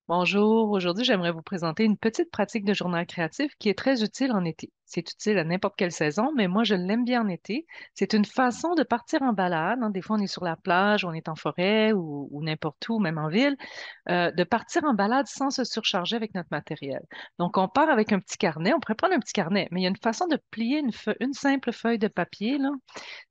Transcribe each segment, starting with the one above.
Bonjour, aujourd'hui j'aimerais vous présenter une petite pratique de journal créatif qui est très utile en été. C'est utile à n'importe quelle saison, mais moi je l'aime bien en été. C'est une façon de partir en balade, hein. Des fois on est sur la plage, on est en forêt ou n'importe où, même en ville, de partir en balade sans se surcharger avec notre matériel. Donc on part avec un petit carnet, on pourrait prendre un petit carnet, mais il y a une façon de plier une simple feuille de papier, là,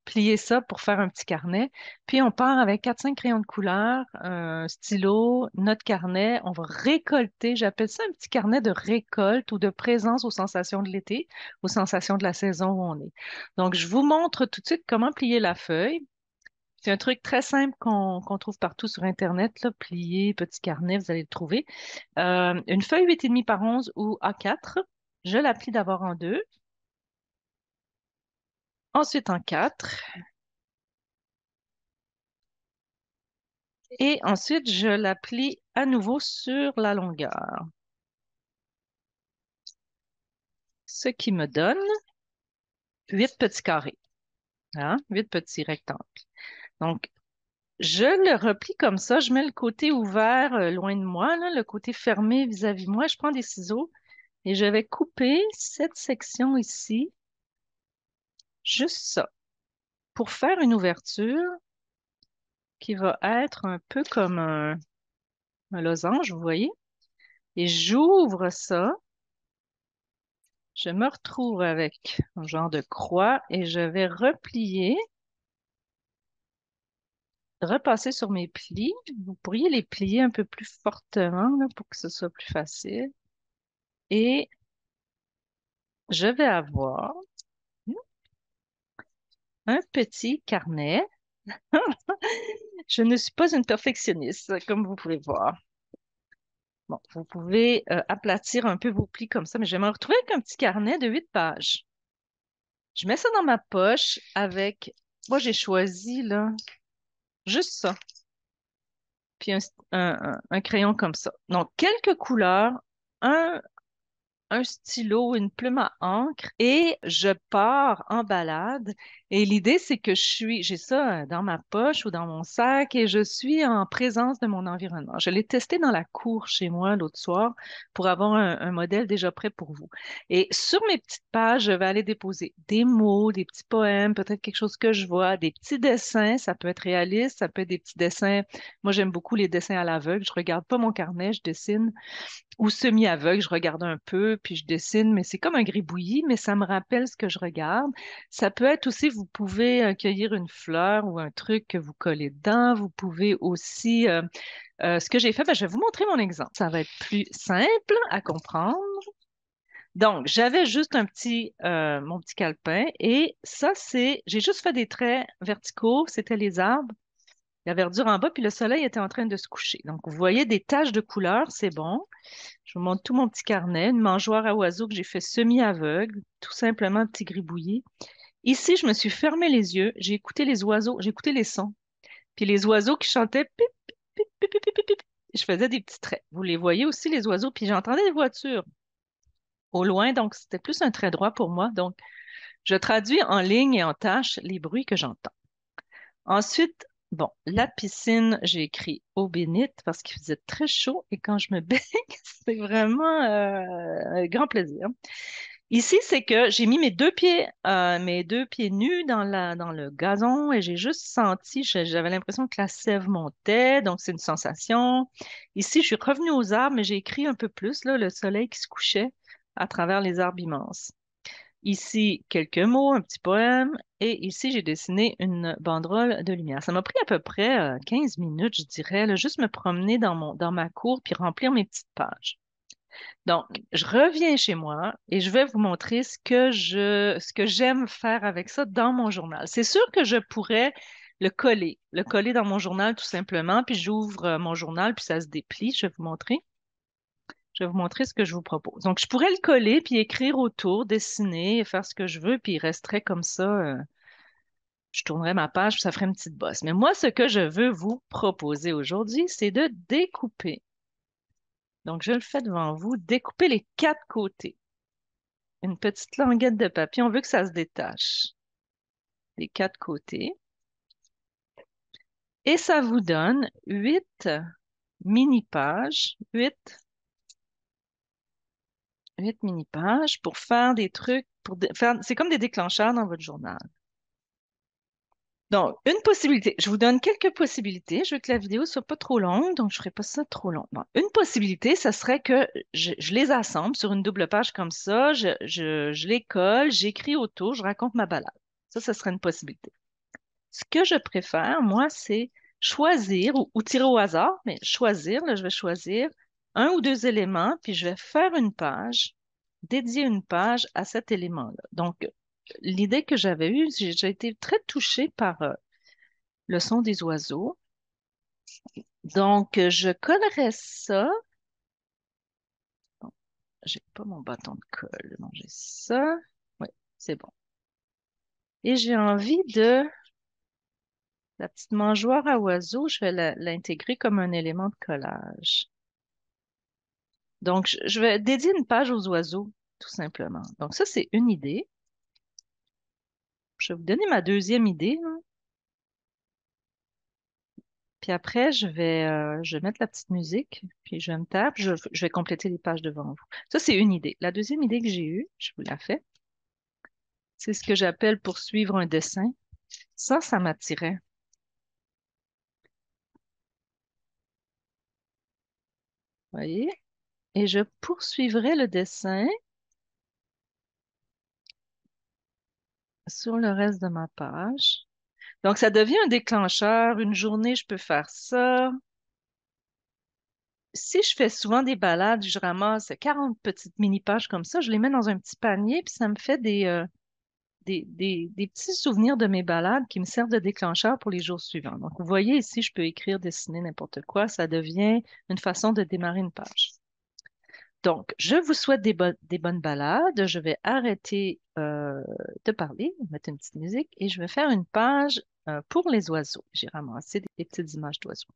plier ça pour faire un petit carnet. Puis on part avec quatre cinq crayons de couleur, un stylo, notre carnet. On va récolter, j'appelle ça un petit carnet de récolte ou de présence aux sensations de l'été, aux sensations de la saison où on est. Donc, je vous montre tout de suite comment plier la feuille. C'est un truc très simple qu'on trouve partout sur Internet, là, plier, petit carnet, vous allez le trouver. Une feuille 8,5 par 11 ou A4. Je la plie d'abord en deux, ensuite en quatre. Et ensuite, je la plie à nouveau sur la longueur, ce qui me donne 8 petits carrés, hein, 8 petits rectangles. Donc, je le replie comme ça, je mets le côté ouvert loin de moi, là, le côté fermé vis-à-vis de moi. Je prends des ciseaux et je vais couper cette section ici, juste ça, pour faire une ouverture qui va être un peu comme un losange, vous voyez? Et j'ouvre ça. Je me retrouve avec un genre de croix et je vais replier, repasser sur mes plis. Vous pourriez les plier un peu plus fortement là, pour que ce soit plus facile. Et je vais avoir un petit carnet. Je ne suis pas une perfectionniste, comme vous pouvez voir. Bon, vous pouvez aplatir un peu vos plis comme ça, mais je vais me retrouver avec un petit carnet de 8 pages. Je mets ça dans ma poche avec, moi j'ai choisi là, juste ça. Puis un crayon comme ça. Donc, quelques couleurs, un, un stylo, une plume à encre et je pars en balade. Et l'idée, c'est que j'ai ça dans ma poche ou dans mon sac et je suis en présence de mon environnement. Je l'ai testé dans la cour chez moi l'autre soir pour avoir un modèle déjà prêt pour vous. Et sur mes petites pages, je vais aller déposer des mots, des petits poèmes, peut-être quelque chose que je vois, des petits dessins. Ça peut être réaliste, ça peut être des petits dessins. Moi, j'aime beaucoup les dessins à l'aveugle. Je regarde pas mon carnet, je dessine ou semi-aveugle, je regarde un peu, puis je dessine, mais c'est comme un gribouillis, mais ça me rappelle ce que je regarde. Ça peut être aussi, vous pouvez cueillir une fleur ou un truc que vous collez dedans. Vous pouvez aussi, ce que j'ai fait, ben, je vais vous montrer mon exemple. Ça va être plus simple à comprendre. Donc, j'avais juste mon petit calepin et ça, j'ai juste fait des traits verticaux, c'était les arbres. La verdure en bas, puis le soleil était en train de se coucher. Donc, vous voyez des taches de couleur, c'est bon. Je vous montre tout mon petit carnet, une mangeoire à oiseaux que j'ai fait semi-aveugle, tout simplement un petit gribouillis. Ici, je me suis fermé les yeux, j'ai écouté les oiseaux, j'ai écouté les sons. Puis les oiseaux qui chantaient pip, pip, pip, pip, pip, pip, pip. Je faisais des petits traits. Vous les voyez aussi, les oiseaux, puis j'entendais des voitures au loin, donc c'était plus un trait droit pour moi. Donc, je traduis en ligne et en tâches les bruits que j'entends. Ensuite, bon, la piscine, j'ai écrit eau bénite parce qu'il faisait très chaud et quand je me baigne, c'est vraiment un grand plaisir. Ici, c'est que j'ai mis mes deux pieds nus dans le gazon et j'ai juste senti, j'avais l'impression que la sève montait, donc c'est une sensation. Ici, je suis revenue aux arbres, mais j'ai écrit un peu plus, là, le soleil qui se couchait à travers les arbres immenses. Ici, quelques mots, un petit poème. Et ici, j'ai dessiné une banderole de lumière. Ça m'a pris à peu près 15 minutes, je dirais, là, juste me promener dans ma cour puis remplir mes petites pages. Donc, je reviens chez moi et je vais vous montrer ce que j'aime faire avec ça dans mon journal. C'est sûr que je pourrais le coller dans mon journal tout simplement, puis j'ouvre mon journal, puis ça se déplie. Je vais vous montrer. Je vais vous montrer ce que je vous propose. Donc, je pourrais le coller, puis écrire autour, dessiner, faire ce que je veux, puis il resterait comme ça. Je tournerais ma page, puis ça ferait une petite bosse. Mais moi, ce que je veux vous proposer aujourd'hui, c'est de découper. Donc, je le fais devant vous, découper les quatre côtés. Une petite languette de papier, on veut que ça se détache des quatre côtés. Et ça vous donne mini-pages, 8 mini-pages pour faire des trucs, c'est comme des déclencheurs dans votre journal. Donc, une possibilité, je vous donne quelques possibilités. Je veux que la vidéo soit pas trop longue, donc je ferai pas ça trop long. Bon, une possibilité, ça serait que je les assemble sur une double page comme ça, je les colle, j'écris autour, je raconte ma balade. Ça serait une possibilité. Ce que je préfère, moi, c'est choisir ou tirer au hasard, mais choisir, là, je vais choisir un ou deux éléments, puis je vais faire une page, dédier une page à cet élément-là. Donc, l'idée que j'avais eue, j'ai été très touchée par le son des oiseaux. Donc, je collerai ça. Bon, j'ai pas mon bâton de colle. Non, j'ai ça. Oui, c'est bon. Et j'ai envie de la petite mangeoire à oiseaux, je vais l'intégrer comme un élément de collage. Donc, je vais dédier une page aux oiseaux, tout simplement. Donc, ça, c'est une idée. Je vais vous donner ma deuxième idée, là. Puis après, je vais mettre la petite musique, puis je vais me taire, puis je vais compléter les pages devant vous. Ça, c'est une idée. La deuxième idée que j'ai eue, je vous la fais, c'est ce que j'appelle poursuivre un dessin. Ça m'attirait. Voyez? Et je poursuivrai le dessin sur le reste de ma page. Donc, ça devient un déclencheur. Une journée, je peux faire ça. Si je fais souvent des balades, je ramasse 40 petites mini-pages comme ça, je les mets dans un petit panier, puis ça me fait des petits souvenirs de mes balades qui me servent de déclencheur pour les jours suivants. Donc, vous voyez ici, je peux écrire, dessiner n'importe quoi. Ça devient une façon de démarrer une page. Donc, je vous souhaite des bonnes balades. Je vais arrêter de parler, mettre une petite musique et je vais faire une page pour les oiseaux. J'ai ramassé des petites images d'oiseaux.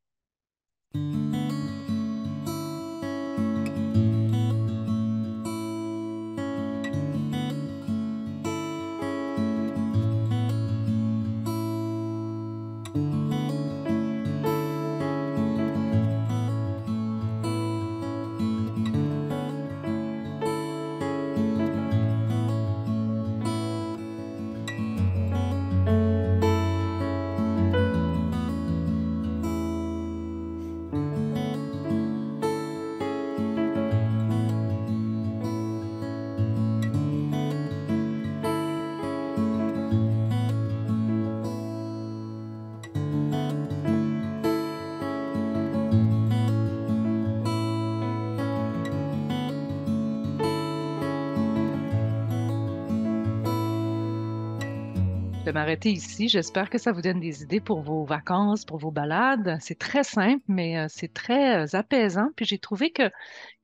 Je vais m'arrêter ici. J'espère que ça vous donne des idées pour vos vacances, pour vos balades. C'est très simple, mais c'est très apaisant. Puis j'ai trouvé que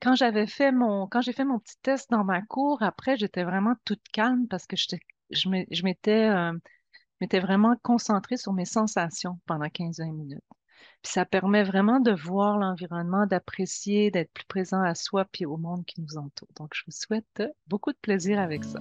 quand j'ai fait mon petit test dans ma cour, après, j'étais vraiment toute calme parce que je m'étais vraiment concentrée sur mes sensations pendant 15-20 minutes. Puis ça permet vraiment de voir l'environnement, d'apprécier, d'être plus présent à soi puis au monde qui nous entoure. Donc, je vous souhaite beaucoup de plaisir avec ça.